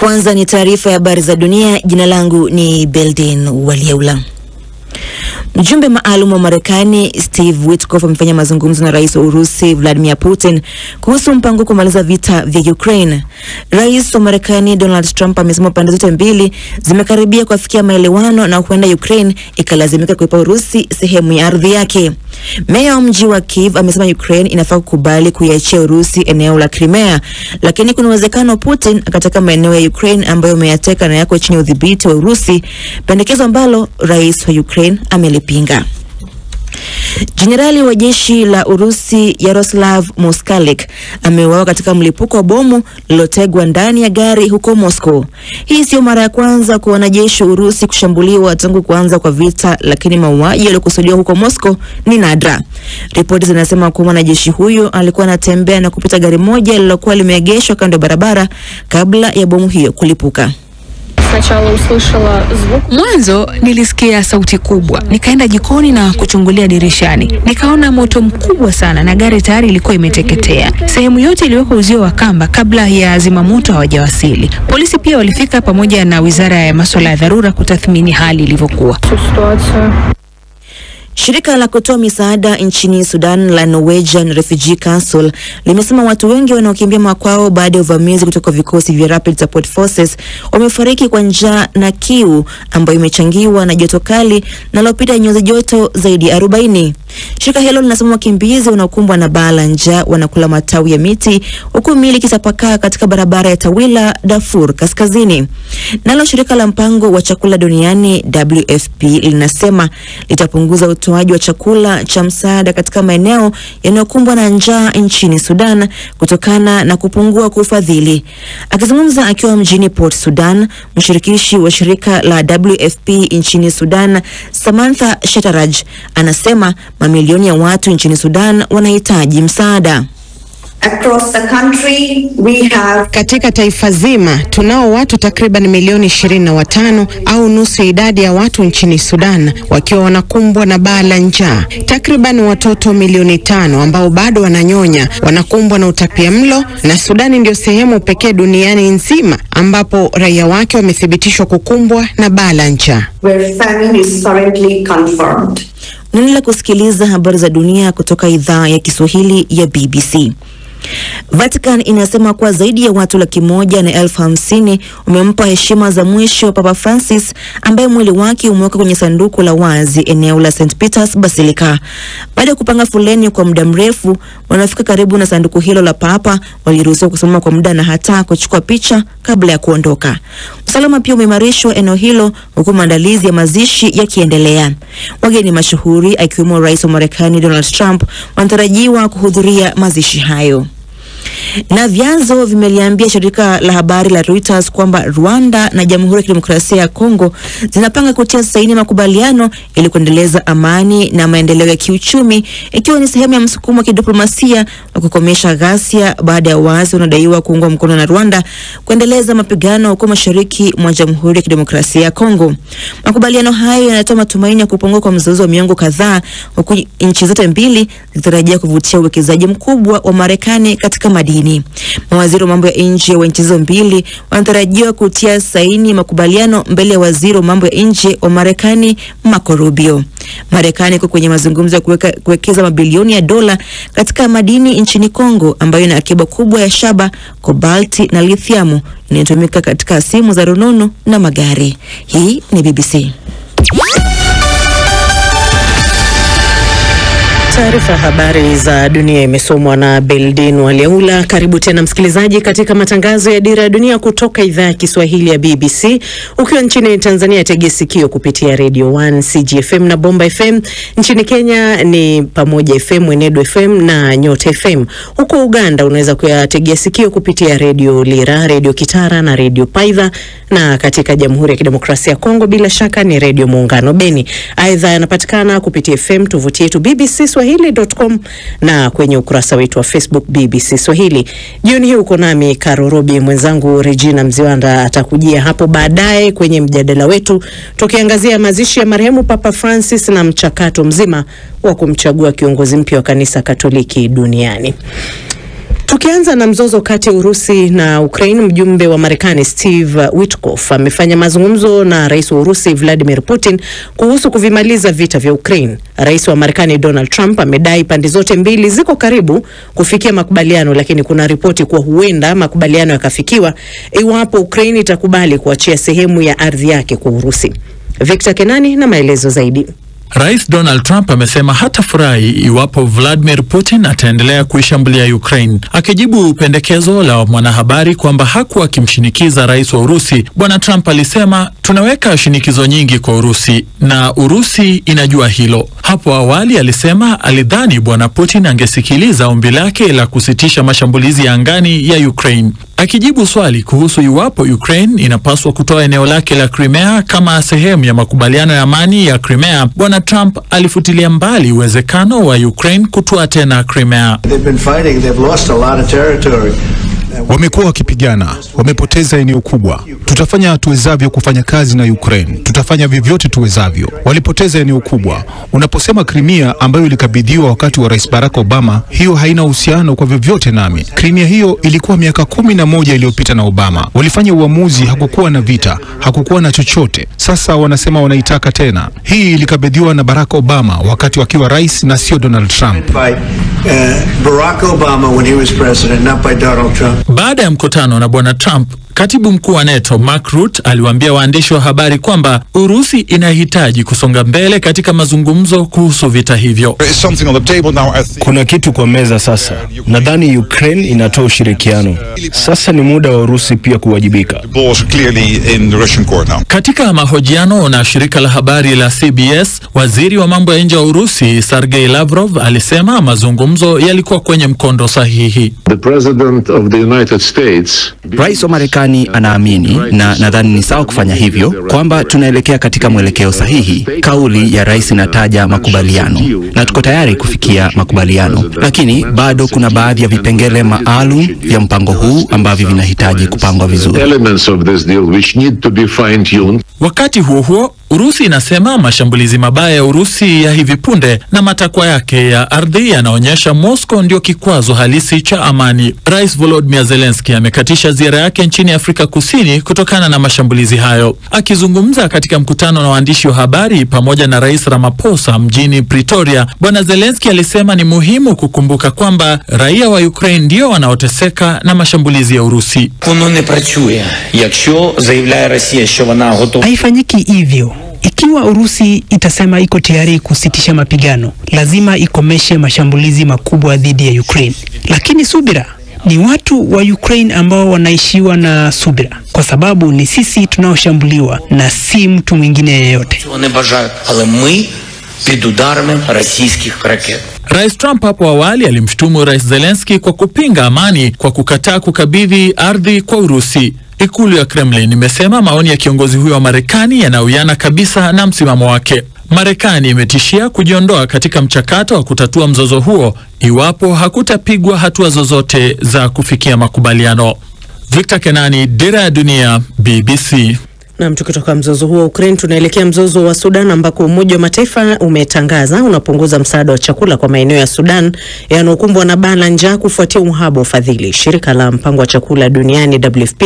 Kwanza ni taarifa ya habari za dunia. Jina langu ni Beldin Waliaula. Mjumbe maalum wa Marekani Steve Witkoff amefanya mazungumzo na rais wa Urusi Vladimir Putin kuhusu mpango kumaliza vita vya Ukraine. Rais wa Marekani Donald Trump amesema pande zote mbili zimekaribia kufikia maelewano na huenda Ukraine ikalazimika kuipa Urusi sehemu ya ardhi yake. Meya wa mji wa Kiev amesema Ukraine inafaa kukubali kuiachia Urusi eneo la Crimea, lakini kuna uwezekano Putin akataka maeneo ya Ukraine ambayo ameyateka na yako chini ya udhibiti wa Urusi, pendekezo ambalo rais wa Ukraine amelipinga. Jenerali wa jeshi la Urusi Yaroslav Moskalik ameuawa katika mlipuko wa bomu lilotegwa ndani ya gari huko Moscow. Hii sio mara ya kwanza kwa wanajeshi Urusi kushambuliwa tangu kuanza kwa vita, lakini mauaji yaliyokusudiwa huko Moscow ni nadra. Ripoti zinasema kuwa mwanajeshi huyo alikuwa anatembea na kupita gari moja lililokuwa limeegeshwa kando ya barabara kabla ya bomu hiyo kulipuka. Mwanzo nilisikia sauti kubwa, nikaenda jikoni na kuchungulia dirishani. Nikaona moto mkubwa sana na gari tayari ilikuwa imeteketea. Sehemu yote iliwekwa uzio wa kamba kabla ya zimamoto hawajawasili. Polisi pia walifika pamoja na Wizara ya Masuala ya Dharura kutathmini hali ilivyokuwa. Shirika la kutoa misaada nchini Sudan la Norwegian Refugee Council limesema watu wengi wanaokimbia makwao baada ya uvamizi kutoka vikosi vya Rapid Support Forces wamefariki kwa njaa na kiu ambayo imechangiwa na joto kali na lopita nyuzi joto zaidi ya 40. Shirika hilo linasema wakimbizi wanaokumbwa na baa la njaa wanakula matawi ya miti huku miili ikitapakaa katika barabara ya Tawila, Darfur Kaskazini. Nalo shirika la mpango wa chakula duniani WFP linasema litapunguza utoaji wa chakula cha msaada katika maeneo yanayokumbwa na njaa nchini Sudan kutokana na kupungua kwa ufadhili. Akizungumza akiwa mjini Port Sudan, mshirikishi wa shirika la WFP nchini Sudan, Samantha Shataraj, anasema mamilioni ya watu nchini Sudan wanahitaji msaada. Across the country we have... Katika taifa zima tunao watu takriban milioni 25 au nusu idadi ya watu nchini Sudan wakiwa wanakumbwa na baa la njaa. Takriban watoto milioni 5 ambao bado wananyonya wanakumbwa na utapiamlo, na Sudan ndio sehemu pekee duniani nzima ambapo raia wake wamethibitishwa kukumbwa na baa la njaa. Where famine is currently confirmed. Naendelea kusikiliza habari za dunia kutoka idhaa ya Kiswahili ya BBC. Vatican inasema kuwa zaidi ya watu 150,000 wamempa heshima za mwisho Papa Francis, ambaye mwili wake umewekwa kwenye sanduku la wazi eneo la St. Peter's Basilica. Baada ya kupanga foleni kwa muda mrefu, wanafika karibu na sanduku hilo la Papa waliruhusiwa kusimama kwa muda na hata kuchukua picha kabla ya kuondoka. Usalama pia umeimarishwa eneo hilo huku maandalizi ya mazishi yakiendelea. Wageni mashuhuri akiwemo Rais wa Marekani Donald Trump wanatarajiwa kuhudhuria mazishi hayo. Na vyanzo vimeliambia shirika la habari la Reuters kwamba Rwanda na Jamhuri ya Kidemokrasia ya Kongo zinapanga kutia saini makubaliano ili kuendeleza amani na maendeleo ya kiuchumi, ikiwa ni sehemu ya msukumo wa kidiplomasia wa kukomesha ghasia baada ya waasi wanaodaiwa kuungwa mkono na Rwanda kuendeleza mapigano huko mashariki mwa Jamhuri ya Kidemokrasia ya Kongo. Makubaliano hayo yanatoa matumaini ya kupungua kwa mzozo wa miongo kadhaa, huku nchi zote mbili zikitarajia kuvutia uwekezaji mkubwa wa Marekani katika madini. Mawaziri wa mambo ya nje wa nchi hizo mbili wanatarajiwa kutia saini makubaliano mbele ya waziri wa mambo ya nje wa Marekani Marco Rubio. Marekani iko kwenye mazungumzo ya kuwekeza mabilioni ya dola katika madini nchini Kongo ambayo ina akiba kubwa ya shaba, kobalti na lithiamu inayotumika katika simu za rununu na magari. Hii ni BBC. Taarifa habari za dunia imesomwa na Beldin Waliaula. Karibu tena msikilizaji katika matangazo ya Dira ya Dunia kutoka idhaa ya Kiswahili ya BBC. Ukiwa nchini Tanzania tegea sikio kupitia Radio 1 CGFM na Bomba FM. Nchini Kenya ni Pamoja FM, Mwenedo FM na Nyota FM. Huko Uganda unaweza kuyategea sikio kupitia Radio Lira, Radio Kitara na Radio Paidha, na katika Jamhuri ya Kidemokrasia ya Kongo bila shaka ni Radio Muungano Beni. Aidha yanapatikana kupitia FM, tovuti yetu bbcswahili.com na kwenye ukurasa wetu wa Facebook BBC Swahili. Jioni hii uko nami Karorobi, mwenzangu Regina Mziwanda atakujia hapo baadaye kwenye mjadala wetu tukiangazia mazishi ya marehemu Papa Francis na mchakato mzima wa kumchagua kiongozi mpya wa kanisa Katoliki duniani. Tukianza na mzozo kati ya Urusi na Ukraine, mjumbe wa Marekani Steve Witkoff amefanya mazungumzo na rais wa Urusi Vladimir Putin kuhusu kuvimaliza vita vya Ukraine. Rais wa Marekani Donald Trump amedai pande zote mbili ziko karibu kufikia makubaliano, lakini kuna ripoti kuwa huenda makubaliano yakafikiwa iwapo Ukraine itakubali kuachia sehemu ya ardhi yake kwa Urusi. Victor Kenani na maelezo zaidi. Rais Donald Trump amesema hatafurahi iwapo Vladimir Putin ataendelea kuishambulia Ukraine. Akijibu pendekezo la mwanahabari kwamba hakuwa akimshinikiza rais wa Urusi, Bwana Trump alisema, tunaweka shinikizo nyingi kwa Urusi na Urusi inajua hilo. Hapo awali alisema alidhani Bwana Putin angesikiliza ombi lake la kusitisha mashambulizi ya angani ya Ukraine. Akijibu swali kuhusu iwapo Ukraine inapaswa kutoa eneo lake la Crimea kama sehemu ya makubaliano ya amani ya Crimea, Bwana Trump alifutilia mbali uwezekano wa Ukraine kutoa tena Crimea. Wamekuwa wakipigana, wamepoteza eneo kubwa. Tutafanya tuwezavyo kufanya kazi na Ukraine. Tutafanya vyovyote tuwezavyo. Walipoteza eneo kubwa. Unaposema Crimea ambayo ilikabidhiwa wakati wa Rais Barack Obama, hiyo haina uhusiano kwa vyovyote nami. Crimea hiyo ilikuwa miaka 11 iliyopita na Obama. Walifanya uamuzi, hakukuwa na vita, hakukuwa na chochote. Sasa wanasema wanaitaka tena. Hii ilikabidhiwa na Barack Obama wakati wakiwa rais na sio Donald Trump. Barack Obama when he was president, not by Donald Trump. Baada ya mkutano na Bwana Trump, katibu mkuu wa NATO Mark Rutte aliwaambia waandishi wa habari kwamba Urusi inahitaji kusonga mbele katika mazungumzo kuhusu vita hivyo. Kuna kitu kwa meza sasa. Nadhani Ukraine inatoa ushirikiano. Sasa ni muda wa Urusi pia kuwajibika. Katika mahojiano na shirika la habari la CBS, waziri wa mambo ya nje wa Urusi Sergei Lavrov alisema mazungumzo yalikuwa kwenye mkondo sahihi. Rais wa Marekani anaamini, na nadhani ni sawa kufanya hivyo, kwamba tunaelekea katika mwelekeo sahihi. Kauli ya rais inataja makubaliano na tuko tayari kufikia makubaliano, lakini bado kuna baadhi ya vipengele maalum vya mpango huu ambavyo vinahitaji kupangwa vizuri. Wakati huo huo, Urusi inasema mashambulizi mabaya ya Urusi ya hivi punde na matakwa yake ya ardhi yanaonyesha Moscow ndio kikwazo halisi cha amani. Rais Volodymyr Zelensky amekatisha ziara yake nchini Afrika Kusini kutokana na mashambulizi hayo. Akizungumza katika mkutano na waandishi wa habari pamoja na Rais Ramaphosa mjini Pretoria, Bwana Zelensky alisema ni muhimu kukumbuka kwamba raia wa Ukraine ndio wanaoteseka na mashambulizi ya Urusi. Haifanyiki hivyo. Ikiwa Urusi itasema iko tayari kusitisha mapigano, lazima ikomeshe mashambulizi makubwa dhidi ya Ukraine. Lakini subira, ni watu wa Ukraine ambao wanaishiwa na subira, kwa sababu ni sisi tunaoshambuliwa na si mtu mwingine yeyote. Rais Trump hapo awali alimshutumu Rais Zelensky kwa kupinga amani kwa kukataa kukabidhi ardhi kwa Urusi. Ikulu ya Kremlin imesema maoni ya kiongozi huyo wa Marekani yanawiana kabisa na msimamo wake. Marekani imetishia kujiondoa katika mchakato wa kutatua mzozo huo iwapo hakutapigwa hatua zozote za kufikia makubaliano. Victor Kenani, Dira ya Dunia, BBC. Na tukitoka mzozo huo Ukraine tunaelekea mzozo wa Sudan ambako Umoja wa Mataifa umetangaza unapunguza msaada wa chakula kwa maeneo ya Sudan yanayokumbwa na baa la njaa kufuatia uhaba wa ufadhili. Shirika la mpango wa chakula duniani WFP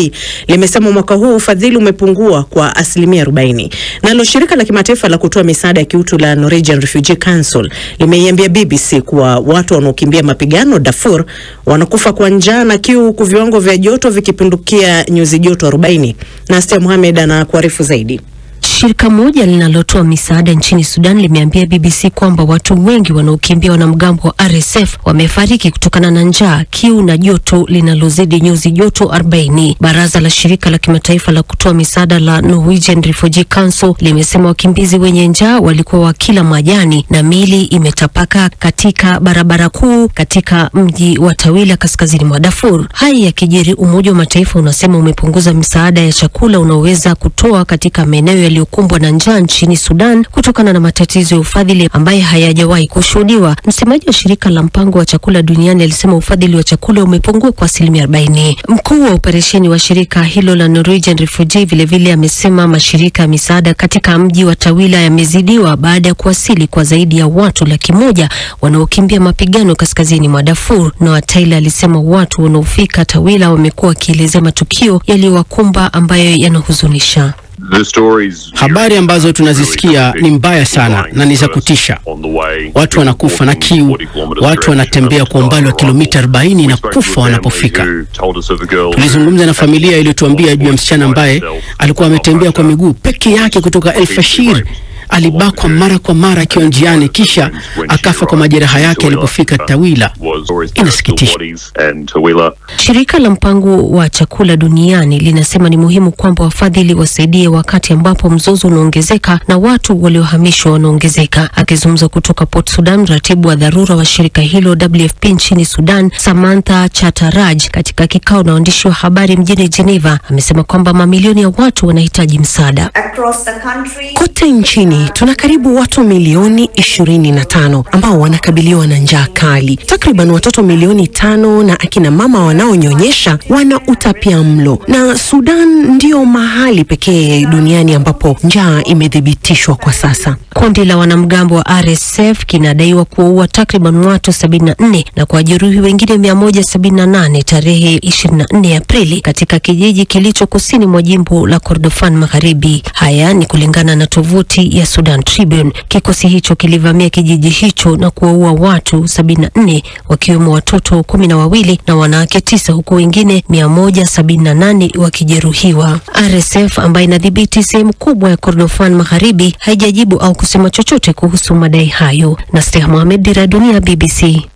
limesema mwaka huu ufadhili umepungua kwa 40%. Nalo shirika la kimataifa la kutoa misaada ya kiutu la Norwegian Refugee Council limeiambia BBC kuwa watu wanaokimbia mapigano Darfur wanakufa kwa njaa na kiu, huku viwango vya joto vikipindukia nyuzi joto 40. Nastia Mohamed na kuarifu zaidi. Shirika moja linalotoa misaada nchini Sudan limeambia BBC kwamba watu wengi wanaokimbia wanamgambo wa RSF wamefariki kutokana na njaa, kiu na joto linalozidi nyuzi joto 40. Baraza la shirika la kimataifa la kutoa misaada la Norwegian Refugee Council limesema wakimbizi wenye njaa walikuwa wakila majani na mili imetapaka katika barabara kuu katika mji wa Tawila kaskazini mwa Darfur. Haya yakijiri, Umoja wa Mataifa unasema umepunguza misaada ya chakula unaoweza kutoa katika maeneo yaliyo waliokumbwa na njaa nchini Sudan kutokana na matatizo ya ufadhili ambaye hayajawahi kushuhudiwa. Msemaji wa shirika la mpango wa chakula duniani alisema ufadhili wa chakula umepungua kwa 40%. Mkuu wa operesheni wa shirika hilo la Norwegian Refugee vilevile amesema mashirika ya misaada katika mji wa Tawila yamezidiwa baada ya kuwasili kwa zaidi ya watu 100,000 wanaokimbia mapigano kaskazini mwa Darfur. Noah Taylor alisema watu wanaofika Tawila wamekuwa wakielezea matukio yaliyowakumba ambayo yanahuzunisha. Habari ambazo tunazisikia ni mbaya sana na ni za kutisha. Watu wanakufa na kiu, watu wanatembea kwa umbali wa kilomita 40 na kufa wanapofika. Tulizungumza na familia iliyotuambia juu ya msichana ambaye alikuwa ametembea kwa miguu peke yake kutoka El Fashir. Alibakwa mara kwa mara akiwa njiani, kisha akafa kwa majeraha yake alipofika Tawila. Inasikitisha. Shirika la mpango wa chakula duniani linasema ni muhimu kwamba wafadhili wasaidie wakati ambapo mzozo unaongezeka na watu waliohamishwa wanaongezeka. Akizungumza kutoka Port Sudan, ratibu wa dharura wa shirika hilo WFP nchini Sudan, Samantha Chattaraj, katika kikao na waandishi wa habari mjini Geneva, amesema kwamba mamilioni ya watu wanahitaji msaada. Kote nchini tuna karibu watu milioni 25 ambao wanakabiliwa na njaa kali. Takriban watoto milioni 5 na akina mama wanaonyonyesha wana utapiamlo. Na Sudan ndio mahali pekee duniani ambapo njaa imethibitishwa kwa sasa. Kundi la wanamgambo wa RSF kinadaiwa kuua takriban watu 74 na kujeruhi wengine 178 tarehe 24 Aprili katika kijiji kilicho kusini mwa jimbo la Kordofan Magharibi. Haya ni kulingana na tovuti ya Sudan Tribune. Kikosi hicho kilivamia kijiji hicho na kuwaua watu 74 wakiwemo watoto 12 na wanawake 9 huku wengine 178 wakijeruhiwa. RSF ambayo inadhibiti sehemu kubwa ya Kordofan Magharibi haijajibu au kusema chochote kuhusu madai hayo. Nastia Mohamed, Dira ya Dunia, BBC.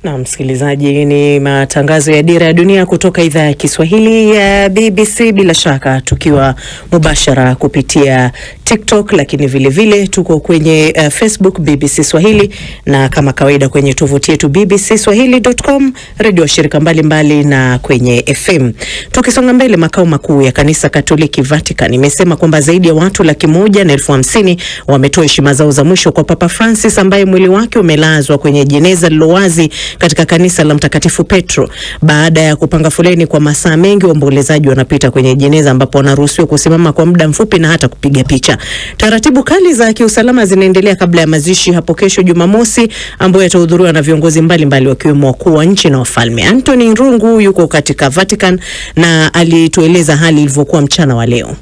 Na msikilizaji, ni matangazo ya Dira ya Dunia kutoka idhaa ya Kiswahili ya BBC, bila shaka tukiwa mubashara kupitia TikTok, lakini vile vile tuko kwenye Facebook BBC Swahili, na kama kawaida kwenye tovuti yetu bbcswahili.com, redio shirika mbalimbali na kwenye FM. Tukisonga mbele, makao makuu ya kanisa Katoliki Vatican imesema kwamba zaidi ya watu 150,000 wametoa heshima zao za mwisho kwa Papa Francis ambaye mwili wake umelazwa kwenye jeneza lilowazi katika kanisa la Mtakatifu Petro. Baada ya kupanga foleni kwa masaa mengi, waombolezaji wanapita kwenye jeneza ambapo wanaruhusiwa kusimama kwa muda mfupi na hata kupiga picha. Taratibu kali za kiusalama zinaendelea kabla ya mazishi hapo kesho Jumamosi, ambayo yatahudhuriwa na viongozi mbalimbali wakiwemo wakuu wa nchi na wafalme. Anthony Nrungu yuko katika Vatican na alitueleza hali ilivyokuwa mchana wa leo.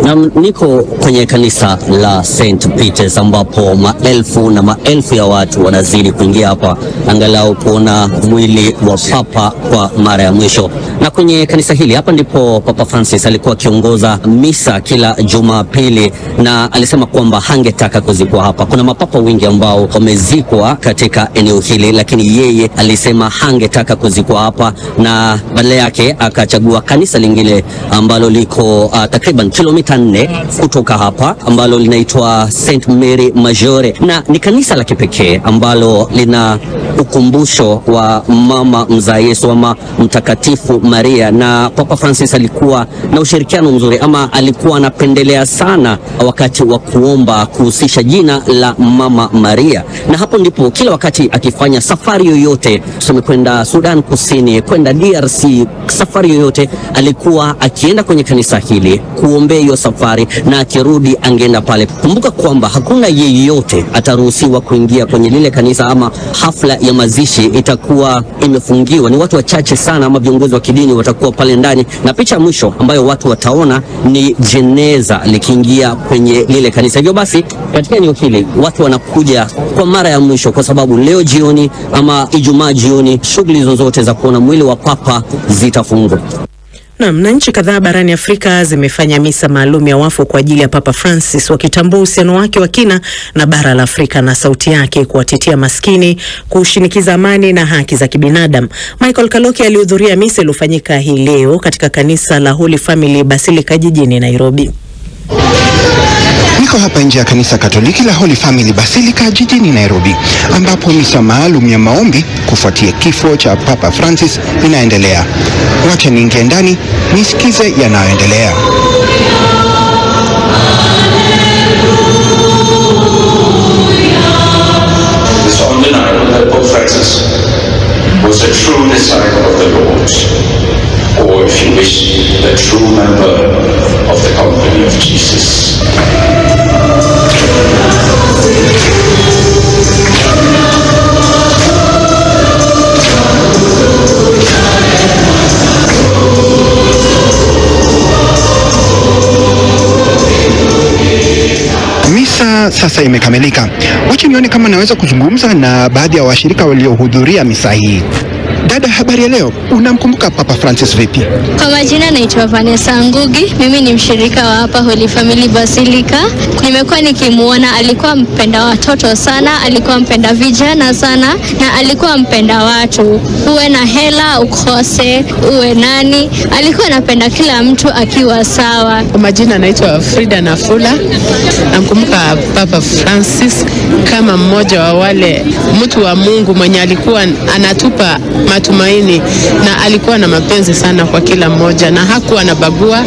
Na niko kwenye kanisa la St. Peter's ambapo maelfu na maelfu ya watu wanazidi kuingia hapa angalau kuona mwili wa Papa kwa mara ya mwisho. Na kwenye kanisa hili hapa ndipo Papa Francis alikuwa akiongoza misa kila Jumapili, na alisema kwamba hangetaka kuzikwa hapa. Kuna mapapa wengi ambao wamezikwa katika eneo hili, lakini yeye alisema hangetaka kuzikwa hapa, na badala yake akachagua kanisa lingine ambalo liko takriban kilomita 4 kutoka hapa, ambalo linaitwa St. Mary Maggiore, na ni kanisa la kipekee ambalo lina ukumbusho wa mama mza Yesu ama Mtakatifu Maria. Na Papa Francis alikuwa na ushirikiano mzuri, ama alikuwa anapendelea sana wakati wa kuomba kuhusisha jina la Mama Maria, na hapo ndipo kila wakati akifanya safari yoyote, tuseme kwenda Sudan Kusini, kwenda DRC, safari yoyote alikuwa akienda kwenye kanisa hili kuombea hiyo safari, na akirudi angeenda pale. Kumbuka kwamba hakuna yeyote ataruhusiwa kuingia kwenye lile kanisa, ama hafla ya mazishi itakuwa imefungiwa. Ni watu wachache sana ama viongozi wa kidini watakuwa pale ndani, na picha mwisho ambayo watu wataona ni jeneza likiingia kwenye lile kanisa. Hivyo basi katika eneo hili watu wanakuja kwa mara ya mwisho, kwa sababu leo jioni ama Ijumaa jioni shughuli zozote za kuona mwili wa Papa zitafungwa. Na nchi kadhaa barani Afrika zimefanya misa maalum ya wafu kwa ajili ya Papa Francis, wakitambua uhusiano wake wa kina na bara la Afrika na sauti yake kuwatetea maskini, kushinikiza amani na haki za kibinadamu. Michael Kaloki alihudhuria misa iliyofanyika hii leo katika kanisa la Holy Family Basilica jijini Nairobi. Niko hapa nje ya kanisa Katoliki la Holy Family Basilica jijini Nairobi, ambapo misa maalum ya maombi kufuatia kifo cha Papa Francis inaendelea. Wacha niingie ndani nisikize yanayoendelea. It's undeniable that Pope Francis was a true disciple of the Lord, or if you wish, a true member of the company of Jesus. Misa sasa imekamilika. Wacha nione kama naweza kuzungumza na baadhi ya washirika waliohudhuria misa hii. Dada, habari ya leo. Unamkumbuka Papa Francis vipi? Kwa majina naitwa Vanessa Ngugi. Mimi ni mshirika wa hapa Holy Family Basilica. Nimekuwa nikimuona, alikuwa mpenda watoto sana, alikuwa mpenda vijana sana, na alikuwa mpenda watu. Uwe na hela, ukose, uwe nani, alikuwa anapenda kila mtu akiwa sawa. Kwa majina naitwa Frida Nafula. Namkumbuka Papa Francis kama mmoja wa wale mtu wa Mungu mwenye alikuwa anatupa matumaini, na alikuwa na mapenzi sana kwa kila mmoja, na hakuwa anabagua,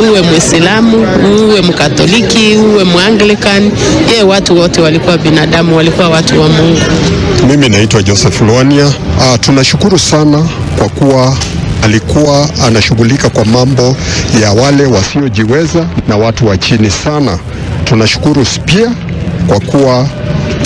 uwe Muislamu, uwe Mkatoliki, uwe Muanglican, yeye watu wote walikuwa binadamu, walikuwa watu wa Mungu. Mimi naitwa Joseph Luania. Tunashukuru sana kwa kuwa alikuwa anashughulika kwa mambo ya wale wasiojiweza na watu wa chini sana. Tunashukuru pia kwa kuwa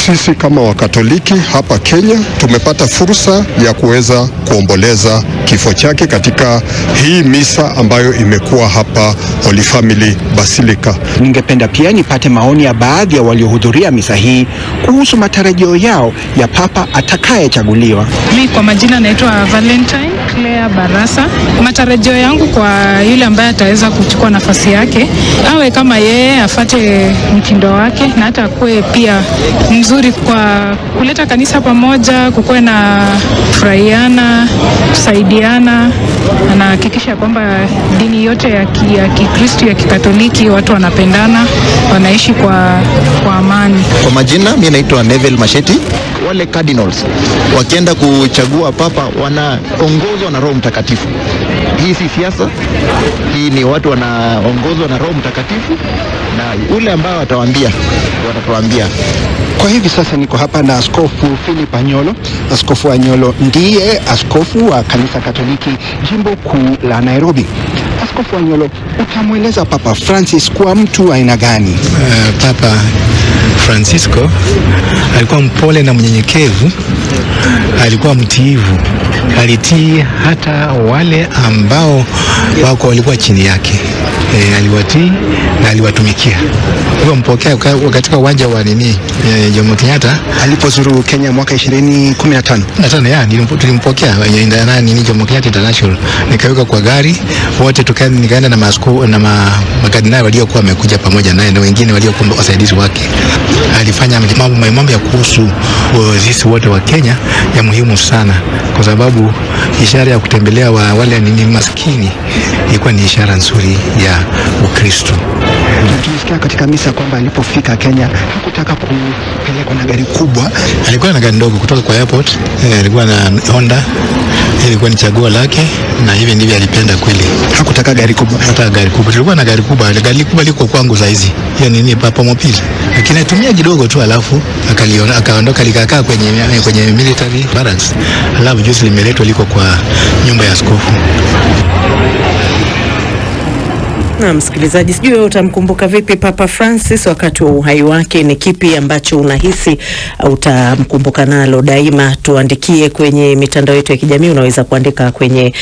sisi kama Wakatoliki hapa Kenya tumepata fursa ya kuweza kuomboleza kifo chake katika hii misa ambayo imekuwa hapa Holy Family Basilica. Ningependa pia nipate maoni ya baadhi ya waliohudhuria misa hii kuhusu matarajio yao ya papa atakayechaguliwa. Mimi kwa majina naitwa Valentine Claire Barasa. Matarajio yangu kwa yule ambaye ataweza kuchukua nafasi yake, awe kama yeye, afate mtindo wake, na hata kuwe pia mzuri kwa kuleta kanisa pamoja, kukuwe na furahiana, kusaidiana, na hakikisha kwamba dini yote ya Kikristo ya Kikatoliki watu wanapendana, wanaishi kwa amani. Kwa majina mimi naitwa Neville Masheti. Wale cardinals wakienda kuchagua papa wanaongozwa na Roho Mtakatifu. Hii si siasa, hii ni watu wanaongozwa na Roho Mtakatifu, na ule ambao watatuambia. Kwa hivi sasa niko hapa na Askofu Philip Anyolo. Askofu Anyolo ndiye askofu wa kanisa Katoliki jimbo kuu la Nairobi. Askofu Anyolo, utamweleza Papa Francis kwa mtu aina gani? Papa Francisco alikuwa mpole na mnyenyekevu, alikuwa mtiivu, alitii hata wale ambao walikuwa chini yake. Aliwatii na aliwatumikia. Huyo mpokea katika uwanja wa Jomo Kenyatta alipozuru Kenya mwaka 2015. Tulimpokea Jomo Kenyatta International. Nikaweka kwa gari, wote nikaenda na maaskofu na makardinali waliokuwa wamekuja pamoja naye na wengine waliokuwa wasaidizi wake. Alifanya mambo ya kuhusu sisi wote wa Kenya ya muhimu sana, kwa sababu ishara ya kutembelea wale maskini ilikuwa ni ishara nzuri ya Ukristo. Tulisikia katika misa kwamba alipofika Kenya hakutaka kupelekwa na gari kubwa. Alikuwa na gari ndogo kutoka kwa airport. Alikuwa na Honda, ilikuwa ni chaguo lake, na hivi ndivyo alipenda kweli. Hakutaka gari kubwa. Hata gari kubwa. Tulikuwa na gari kubwa. Gari kubwa liko kwangu saizi. Hiyo Papa Mopili. Lakini atumia kidogo tu, alafu akaondoka likakaa kwenye military barracks. Alafu juzi limeletwa liko kwa nyumba ya askofu. Na msikilizaji, sijui wewe utamkumbuka vipi Papa Francis wakati wa uhai wake? Ni kipi ambacho unahisi utamkumbuka nalo daima? Tuandikie kwenye mitandao yetu ya kijamii. Unaweza kuandika kwenye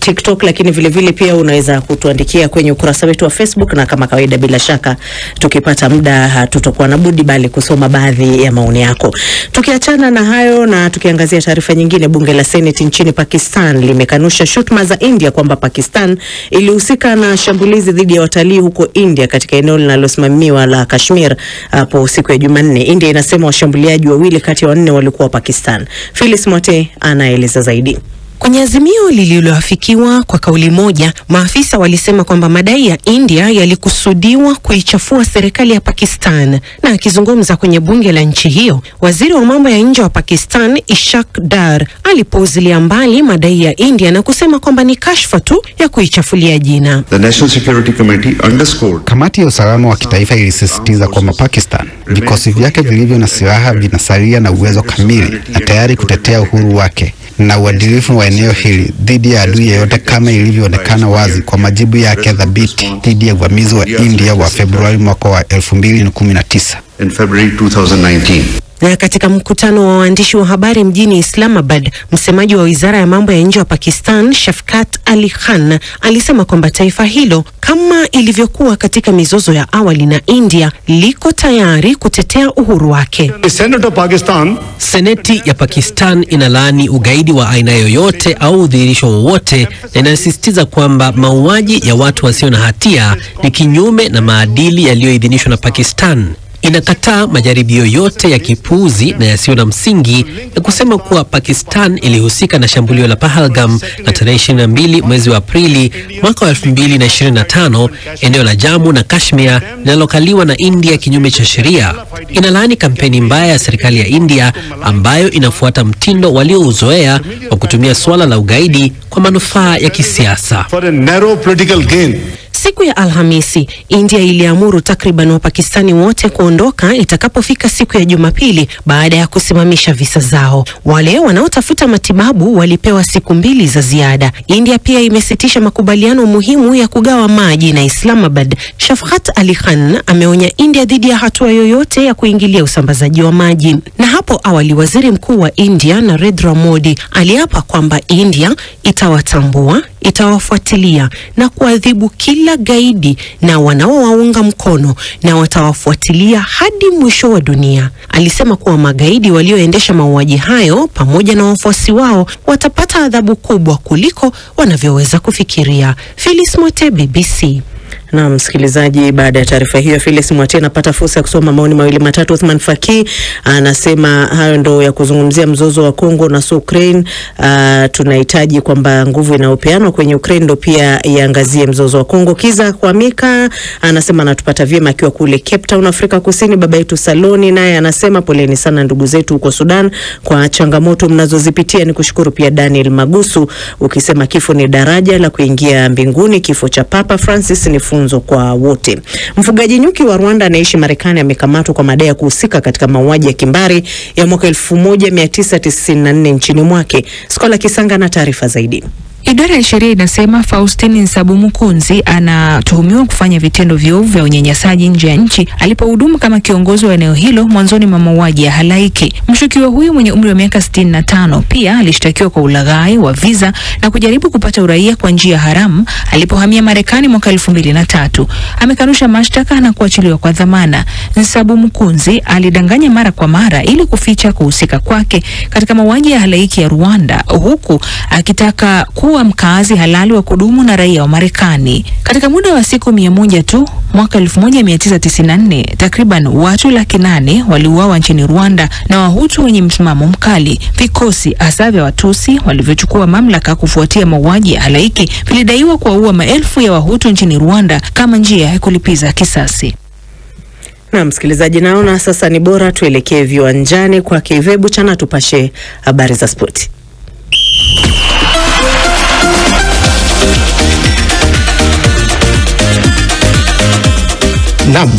TikTok, lakini vile pia unaweza kutuandikia kwenye ukurasa wetu wa Facebook, na kama kawaida bila shaka tukipata muda tutakuwa na budi bali kusoma baadhi ya maoni yako. Tukiachana na hayo na tukiangazia taarifa nyingine, bunge la Senate nchini Pakistan limekanusha shutuma za India kwamba Pakistan ilihusika na shambulizi dhidi ya watalii huko India katika eneo linalosimamiwa la Kashmir hapo siku ya Jumanne. India inasema washambuliaji wawili kati ya 4 walikuwa Pakistan. Phyllis Mote anaeleza zaidi. Kwenye azimio lililoafikiwa kwa kauli moja, maafisa walisema kwamba madai ya India yalikusudiwa kuichafua serikali ya Pakistan. Na akizungumza kwenye bunge la nchi hiyo, waziri wa mambo ya nje wa Pakistan Ishaq Dar alipuuzilia mbali madai ya India na kusema kwamba ni kashfa tu ya kuichafulia jina. The National Security Committee underscored. Kamati ya usalama wa kitaifa ilisisitiza kwamba Pakistan, vikosi vyake vilivyo na silaha vinasalia na uwezo kamili na tayari kutetea uhuru wake na uadilifu wa eneo hili dhidi ya adui yeyote kama ilivyoonekana wazi kwa majibu yake thabiti dhidi ya uvamizi wa India wa Februari mwaka wa 2019. In February 2019. Na katika mkutano wa waandishi wa habari mjini Islamabad, msemaji wa wizara ya mambo ya nje wa Pakistan Shafkat Ali Khan alisema kwamba taifa hilo, kama ilivyokuwa katika mizozo ya awali na India, liko tayari kutetea uhuru wake. Seneti ya Pakistan inalaani ugaidi wa aina yoyote au udhihirisho wowote na inasisitiza kwamba mauaji ya watu wasio na hatia ni kinyume na maadili yaliyoidhinishwa na Pakistan. Inakataa majaribio yote ya kipuuzi na yasiyo na msingi ya kusema kuwa Pakistan ilihusika na shambulio la Pahalgam la tarehe 22 mwezi wa Aprili mwaka wa 2025 eneo la Jammu na Kashmir linalokaliwa na India kinyume cha sheria. Inalaani kampeni mbaya ya serikali ya India ambayo inafuata mtindo waliouzoea wa kutumia suala la ugaidi kwa manufaa ya kisiasa. Siku ya Alhamisi, India iliamuru takriban Wapakistani wote kuondoka itakapofika siku ya Jumapili baada ya kusimamisha visa zao. Wale wanaotafuta matibabu walipewa siku 2 za ziada. India pia imesitisha makubaliano muhimu ya kugawa maji na Islamabad. Shafkat Ali Khan ameonya India dhidi ya hatua yoyote ya kuingilia usambazaji wa maji. Na hapo awali, waziri mkuu wa India Narendra Modi aliapa kwamba India itawatambua, itawafuatilia na kuadhibu kila gaidi na wanaowaunga mkono na watawafuatilia hadi mwisho wa dunia. Alisema kuwa magaidi walioendesha mauaji hayo pamoja na wafuasi wao watapata adhabu kubwa kuliko wanavyoweza kufikiria. Phyllis Mwate, BBC. Na msikilizaji, baada ya taarifa hiyo Phyllis Mwate anapata fursa ya kusoma maoni mawili matatu. Uthman Faki anasema hayo ndo ya kuzungumzia mzozo wa Kongo na Ukraine. Tunahitaji kwamba nguvu inayopeanwa kwenye Ukraine ndo pia iangazie mzozo wa Kongo. Kiza Kwamika anasema anatupata vyema akiwa kule Cape Town, Afrika Kusini. Baba yetu Saloni naye anasema poleni sana ndugu zetu huko Sudan kwa changamoto mnazozipitia. Ni kushukuru pia Daniel Magusu ukisema kifo ni daraja la kuingia mbinguni. Kifo cha Papa Francis ni funzo kwa wote. Mfugaji nyuki wa Rwanda anaishi Marekani amekamatwa kwa madai ya kuhusika katika mauaji ya kimbari ya mwaka 1994 nchini mwake. Skola Kisanga na taarifa zaidi. Idara ya sheria inasema Faustini Nsabumukunzi anatuhumiwa kufanya vitendo viovu vya unyanyasaji nje ya nchi alipohudumu kama kiongozi wa eneo hilo mwanzoni mwa mauaji ya halaiki. Mshukiwa huyu mwenye umri wa miaka 65 pia alishtakiwa kwa ulaghai wa visa na kujaribu kupata uraia kwa njia haramu alipohamia Marekani mwaka 2003. Amekanusha mashtaka na kuachiliwa kwa dhamana. Nsabumukunzi alidanganya mara kwa mara ili kuficha kuhusika kwake katika mauaji ya halaiki ya Rwanda, huku akitaka kuwa mkazi halali wa kudumu na raia wa Marekani. Katika muda wa siku 100 tu, mwaka 1994, takriban watu 800,000 waliuawa nchini Rwanda na Wahutu wenye msimamo mkali. Vikosi hasa vya Watusi walivyochukua mamlaka kufuatia mauaji ya halaiki vilidaiwa kuwaua maelfu ya Wahutu nchini Rwanda kama njia ya kulipiza kisasi. Na msikilizaji, naona sasa ni bora tuelekee viwanjani kwa Kivebu Chana tupashe habari za spoti. Naam,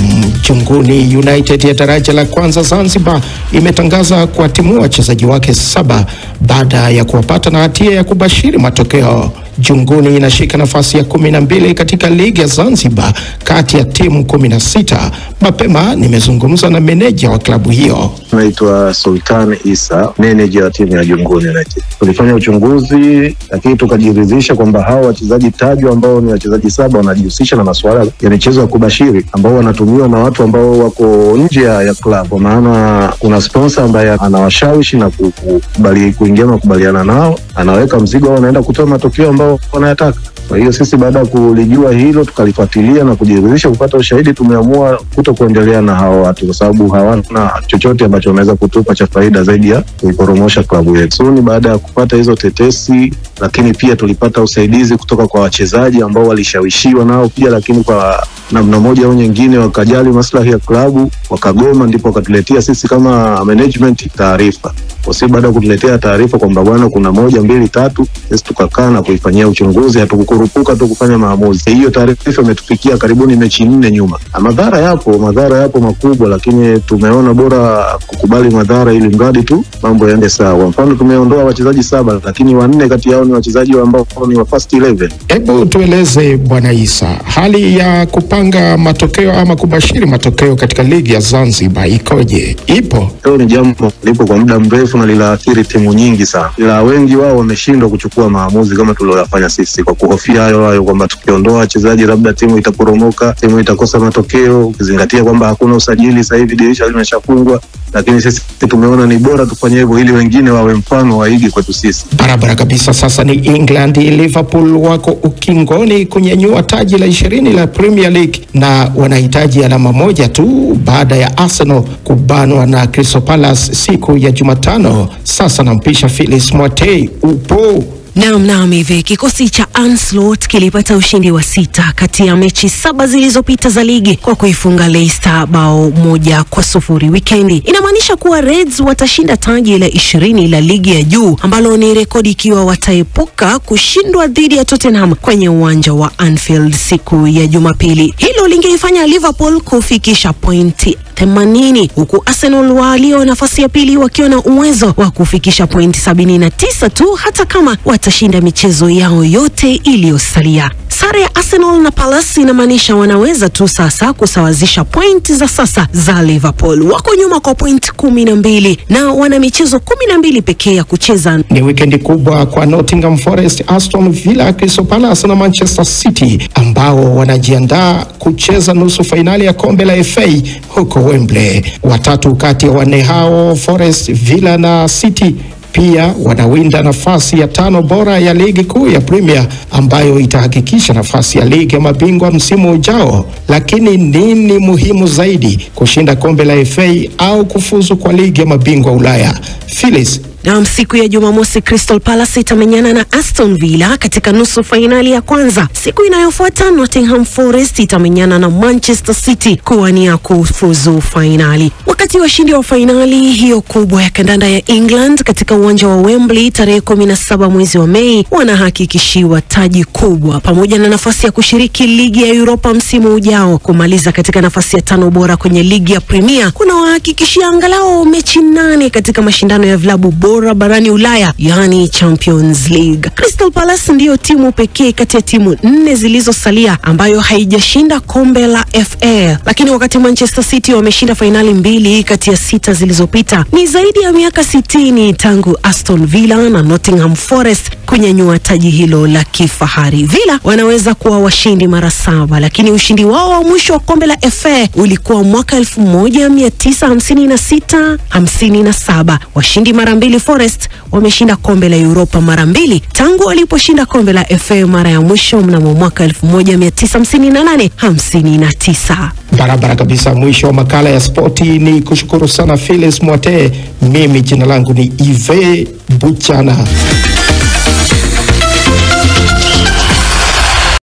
Junguni United ya daraja la kwanza Zanzibar imetangaza kuwatimua wachezaji wake 7 baada ya kuwapata na hatia ya kubashiri matokeo. Junguni inashika nafasi ya 12 katika ligi ya Zanzibar kati ya timu 16. Mapema nimezungumza na meneja wa klabu hiyo. Naitwa Sultan Isa, meneja wa timu ya Junguni United. Tulifanya uchunguzi lakini tukajiridhisha kwamba hao wachezaji tajwa ambao ni wachezaji 7 wanajihusisha na masuala ya michezo ya kubashiri ambao wanatumiwa na watu ambao wako nje ya klabu. Kwa maana kuna sponsor ambaye anawashawishi na kukubali kuingia makubaliana nao, anaweka mzigo au anaenda kutoa matokeo ambao wanayataka. Kwa hiyo sisi baada ya kulijua hilo, tukalifuatilia na kujiridhisha kupata ushahidi, tumeamua kutokuendelea na hao watu kwa sababu hawana chochote ambacho wanaweza kutupa cha faida zaidi ya kuiporomosha klabu yetu. So ni baada ya kupata hizo tetesi, lakini pia tulipata usaidizi kutoka kwa wachezaji ambao walishawishiwa nao pia, lakini kwa namna moja au nyingine wakajali maslahi ya klabu, wakagoma, ndipo wakatuletea sisi kama management taarifa. Kwa baada ya kutuletea taarifa kwamba bwana kuna 1, 2, 3, sisi tukakaa na kuifanyia uchunguzi, hatukukurupuka tu kufanya maamuzi. Hiyo taarifa imetufikia karibuni mechi 4 nyuma. Madhara yapo makubwa, lakini tumeona bora kukubali madhara ili mradi tu mambo yaende sawa. Mfano tumeondoa wachezaji 7, lakini 4 kati yao ni wachezaji ambao ni wa first 11. Hebu tueleze Bwana Isa, hali ya kupanga matokeo ama kubashiri matokeo katika ligi ya Zanzibar ikoje? Ipo? Hilo ni jambo lipo kwa muda mrefu na linaathiri timu nyingi sana. Ila wengi wao wameshindwa kuchukua maamuzi kama tuliyofanya sisi kwa kuhofia hayo kwamba tukiondoa wachezaji labda timu itaporomoka, timu itakosa matokeo, ukizingatia kwamba hakuna usajili sasa hivi, dirisha limeshafungwa. Lakini sisi tumeona ni bora tufanye hivyo ili wengine wawe mfano waige kwetu sisi. Barabara kabisa. Sasa ni England, Liverpool wako ukingoni kunyanyua taji la 20 la Premier League na wanahitaji alama moja tu baada ya Arsenal kubanwa na Crystal Palace siku ya Jumatano. Sasa nampisha Phyllis Mwatei. Upo? Naam, hivi kikosi cha Ancelotti kilipata ushindi wa 6 kati ya mechi 7 zilizopita za ligi kwa kuifunga Leicester bao 1-0 wikendi. Inamaanisha kuwa Reds watashinda taji la 20 la ligi ya juu ambalo ni rekodi ikiwa wataepuka kushindwa dhidi ya Tottenham kwenye uwanja wa Anfield siku ya Jumapili. Hilo lingeifanya Liverpool kufikisha pointi 80 huku Arsenal walio nafasi ya pili wakiwa na uwezo wa kufikisha pointi 79 tu hata kama watashinda michezo yao yote iliyosalia. Sare ya Arsenal na Palace inamaanisha wanaweza tu sasa kusawazisha pointi za sasa za Liverpool. Wako nyuma kwa pointi 12 na wana michezo 12 pekee ya kucheza. Ni wikendi kubwa kwa Nottingham Forest, Aston Villa, Crystal Palace na Manchester City ambao wanajiandaa kucheza nusu fainali ya kombe la FA huko Wembley. Watatu kati ya 4 hao, Forest, Villa na City, pia wanawinda nafasi ya 5 bora ya ligi kuu ya Premier ambayo itahakikisha nafasi ya ligi ya mabingwa msimu ujao. Lakini nini muhimu zaidi, kushinda kombe la FA au kufuzu kwa ligi ya mabingwa Ulaya? Phyllis. Na siku ya Jumamosi Crystal Palace itamenyana na Aston Villa katika nusu fainali ya kwanza. Siku inayofuata Nottingham Forest itamenyana na Manchester City kuwania kufuzu fainali. Wakati washindi wa fainali hiyo kubwa ya kandanda ya England katika uwanja wa Wembley tarehe 17 mwezi wa Mei wanahakikishiwa taji kubwa pamoja na nafasi ya kushiriki ligi ya Europa msimu ujao. Kumaliza katika nafasi ya 5 bora kwenye ligi ya Premier kuna wahakikishia angalau mechi 8 katika mashindano ya vilabu bora barani Ulaya, yani Champions League. Crystal Palace ndiyo timu pekee kati ya timu 4 zilizosalia ambayo haijashinda kombe la FA, lakini wakati Manchester City wameshinda fainali 2 kati ya 6 zilizopita. Ni zaidi ya miaka 60 tangu Aston Villa na Nottingham Forest kunyanyua taji hilo la kifahari. Villa wanaweza kuwa washindi mara 7, lakini ushindi wao wa mwisho wa kombe la FA ulikuwa mwaka 1956-57. Washindi mara 2 Forest wameshinda kombe la Europa mara 2 tangu waliposhinda kombe la FA mara ya mwisho mnamo mwaka 1958-59. Barabara kabisa. Mwisho wa makala ya spoti. Ni kushukuru sana Phyllis Mwate. Mimi jina langu ni Ive Buchana.